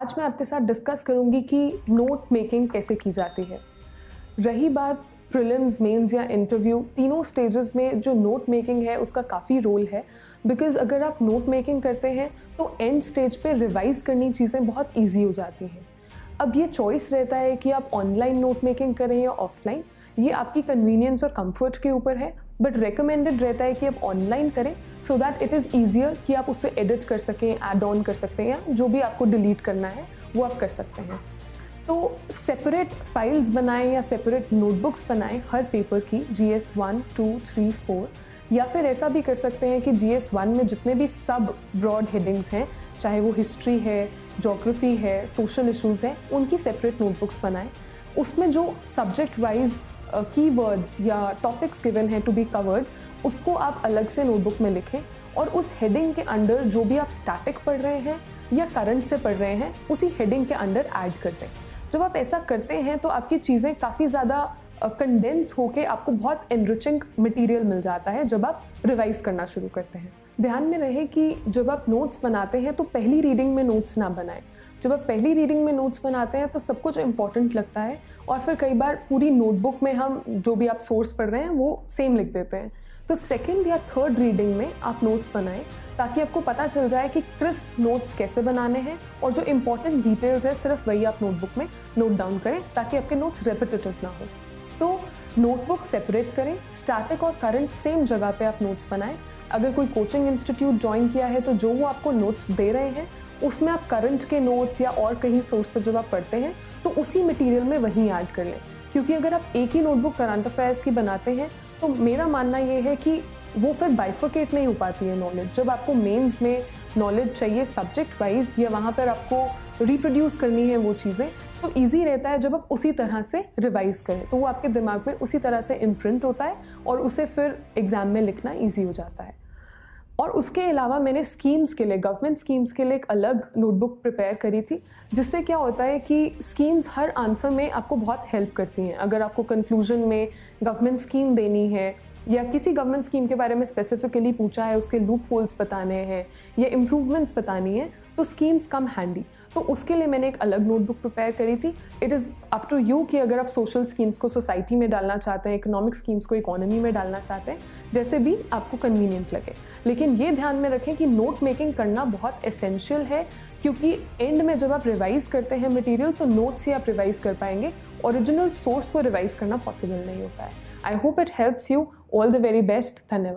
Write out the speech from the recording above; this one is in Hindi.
आज मैं आपके साथ डिस्कस करूंगी कि नोट मेकिंग कैसे की जाती है। रही बात प्रीलिम्स, मेंस या इंटरव्यू, तीनों स्टेजेस में जो नोट मेकिंग है उसका काफ़ी रोल है। बिकॉज़ अगर आप नोट मेकिंग करते हैं तो एंड स्टेज पे रिवाइज़ करनी चीज़ें बहुत ईजी हो जाती हैं। अब ये चॉइस रहता है कि आप ऑनलाइन नोट मेकिंग करें या ऑफलाइन, ये आपकी कन्वीनियंस और कंफर्ट के ऊपर है। बट रिकमेंडेड रहता है कि आप ऑनलाइन करें so that it is easier कि आप उससे एडिट कर सकें, ऐड ऑन कर सकते हैं, या जो भी आपको डिलीट करना है वो आप कर सकते हैं। तो सेपरेट फाइल्स बनाएं या सेपरेट नोटबुक्स बनाएं हर पेपर की, GS 1, 2, 3, 4, या फिर ऐसा भी कर सकते हैं कि GS 1 में जितने भी सब ब्रॉड हेडिंग्स हैं, चाहे वो हिस्ट्री है, ज्योग्राफी है, सोशल इश्यूज़ हैं, उनकी सेपरेट नोटबुक्स बनाएं। उसमें जो सब्जेक्ट वाइज कीवर्ड्स या टॉपिक्स गिवन हैं टू बी कवर्ड, उसको आप अलग से नोटबुक में लिखें और उस हेडिंग के अंडर जो भी आप स्टैटिक पढ़ रहे हैं या करंट से पढ़ रहे हैं उसी हेडिंग के अंडर ऐड कर दें। जब आप ऐसा करते हैं तो आपकी चीज़ें काफ़ी ज़्यादा कंडेंस होके आपको बहुत एनरिचिंग मटेरियल मिल जाता है जब आप रिवाइज करना शुरू करते हैं। ध्यान में रहे कि जब आप नोट्स बनाते हैं तो पहली रीडिंग में नोट्स ना बनाएं। जब आप पहली रीडिंग में नोट्स बनाते हैं तो सब कुछ इंपॉर्टेंट लगता है और फिर कई बार पूरी नोटबुक में हम जो भी आप सोर्स पढ़ रहे हैं वो सेम लिख देते हैं। तो सेकेंड या थर्ड रीडिंग में आप नोट्स बनाएं ताकि आपको पता चल जाए कि क्रिस्प नोट्स कैसे बनाने हैं और जो इंपॉर्टेंट डिटेल्स है सिर्फ वही आप नोटबुक में नोट डाउन करें ताकि आपके नोट्स रेपिटेटिव ना हो। तो नोटबुक सेपरेट करें, स्टैटिक और करंट सेम जगह पे आप नोट्स बनाएं। अगर कोई कोचिंग इंस्टीट्यूट ज्वाइन किया है तो जो वो आपको नोट्स दे रहे हैं उसमें आप करंट के नोट्स या और कहीं सोर्स से जब आप पढ़ते हैं तो उसी मटेरियल में वहीं ऐड कर लें। क्योंकि अगर आप एक ही नोटबुक करंट अफेयर्स की बनाते हैं तो मेरा मानना ये है कि वो फिर बाइफर्केट नहीं हो पाती है नॉलेज। जब आपको मेंस में नॉलेज चाहिए सब्जेक्ट वाइज या वहाँ पर आपको रिप्रोड्यूस करनी है वो चीज़ें, तो ईजी रहता है जब आप उसी तरह से रिवाइज करें, तो वो आपके दिमाग में उसी तरह से इम्प्रिंट होता है और उसे फिर एग्ज़ाम में लिखना ईजी हो जाता है। और उसके अलावा मैंने स्कीम्स के लिए, गवर्नमेंट स्कीम्स के लिए एक अलग नोटबुक प्रिपेयर करी थी, जिससे क्या होता है कि स्कीम्स हर आंसर में आपको बहुत हेल्प करती हैं। अगर आपको कंक्लूजन में गवर्नमेंट स्कीम देनी है या किसी गवर्नमेंट स्कीम के बारे में स्पेसिफिकली पूछा है, उसके लूप होल्स बताने हैं या इम्प्रूवमेंट्स बतानी है, तो स्कीम्स कम हैंडी। तो उसके लिए मैंने एक अलग नोटबुक प्रिपेयर करी थी। It is up to you कि अगर आप सोशल स्कीम्स को सोसाइटी में डालना चाहते हैं, इकोनॉमिक स्कीम्स को इकोनॉमी में डालना चाहते हैं, जैसे भी आपको कन्वीनियंट लगे। लेकिन ये ध्यान में रखें कि नोट मेकिंग करना बहुत एसेंशियल है, क्योंकि एंड में जब आप रिवाइज करते हैं मटेरियल तो नोट्स ही आप रिवाइज कर पाएंगे, ओरिजिनल सोर्स को रिवाइज करना पॉसिबल नहीं होता है। I hope it helps you. All the very best. धन्यवाद।